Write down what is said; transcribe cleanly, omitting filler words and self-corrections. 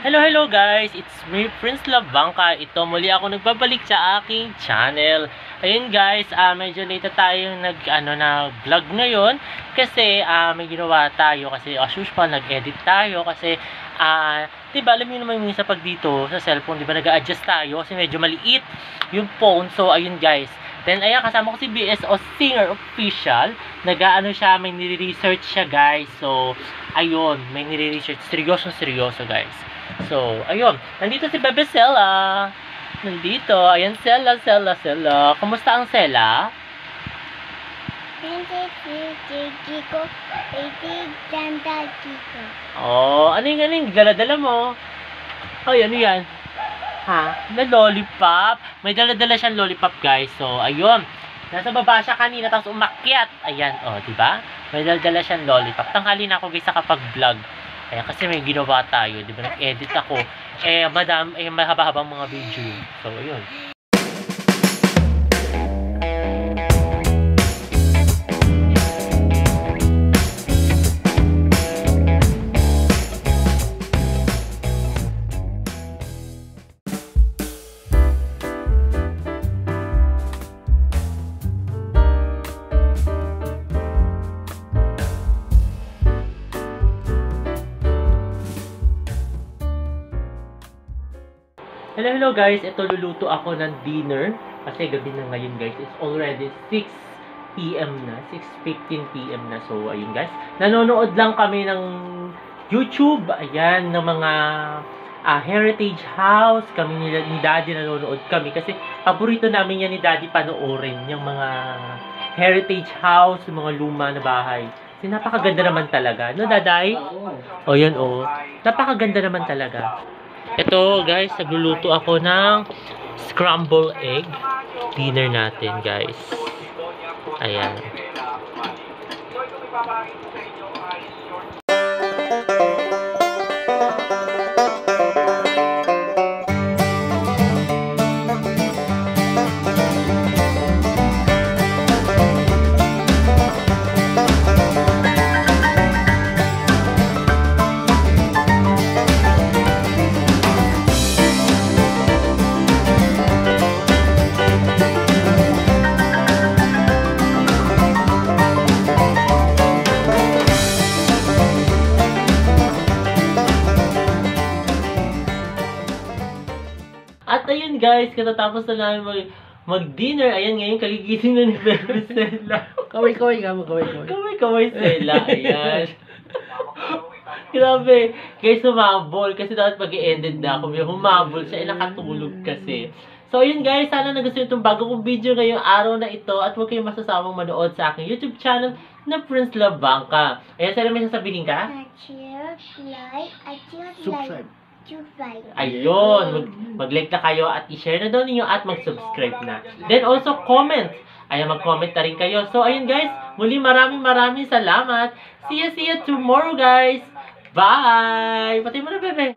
Hello guys! It's me, Prince Labangka. Ito, muli ako nagbabalik sa aking channel. Ayun guys, medyo late tayong nag-vlog ngayon kasi may ginawa tayo kasi as usual nag-edit tayo kasi diba alam niyo naman minsan pag dito sa cellphone, diba nag-a-adjust tayo kasi medyo maliit yung phone. So ayun guys. Then ayan, kasama ko si BSO Singer Official. Nag-aano siya, may nire-research siya guys. So ayun, may nire-research. Seryoso guys. So, ayun. Nandito si Bebe Sela. Nandito. Ayan, Sela. Kumusta ang Sela? Oh, ano yung dala-dala mo? Ay, ano yan? Ha? Na lollipop? May dala-dala siyang lollipop, guys. So, ayun. Nasa baba siya kanina, tapos umakyat. Ayan, oh, diba? May dala-dala siyang lollipop. Tanghali na ako, guys, sa kapag-vlog. Ayan, kasi may ginawa tayo, di ba? Nag-edit ako. Mahaba-habang mga video. So, ayun. Hello guys, ito luluto ako ng dinner kasi gabi na ngayon guys. It's already 6 PM na, 6:15 PM na. So ayun guys, nanonood lang kami ng YouTube, ayan, ng mga heritage house. Kami ni Daddy nanonood kami kasi paborito namin yan ni Daddy panoorin, yung mga heritage house, yung mga luma na bahay. Kasi napakaganda naman talaga, no Daday? O yan o, napakaganda naman talaga. Ito guys, nagluluto ako ng scrambled egg dinner natin guys. Ayan. At ayun guys, katatapos na namin mag-dinner. Ayan, ngayon kagigising na ni Bebe Sela. Kaway Sela. Ayan. Grabe. Guys, humabol. Kasi dapat mag-i-ended na ako. Humabol siya. Nakatulog kasi. So ayun guys, sana nagustuhan itong bago kong video ngayong araw na ito. At huwag kayong masasawang manood sa aking YouTube channel na Prince Labangka. Ayan, Sela, may sasabihin ka? Subscribe. Ayun, mag-like na kayo at i-share na daw ninyo at mag-subscribe na. Then also comment. Ayan, mag-comment na rin kayo. So ayun guys, muli maraming salamat. See you tomorrow guys. Bye! Pati mo na, Bebe.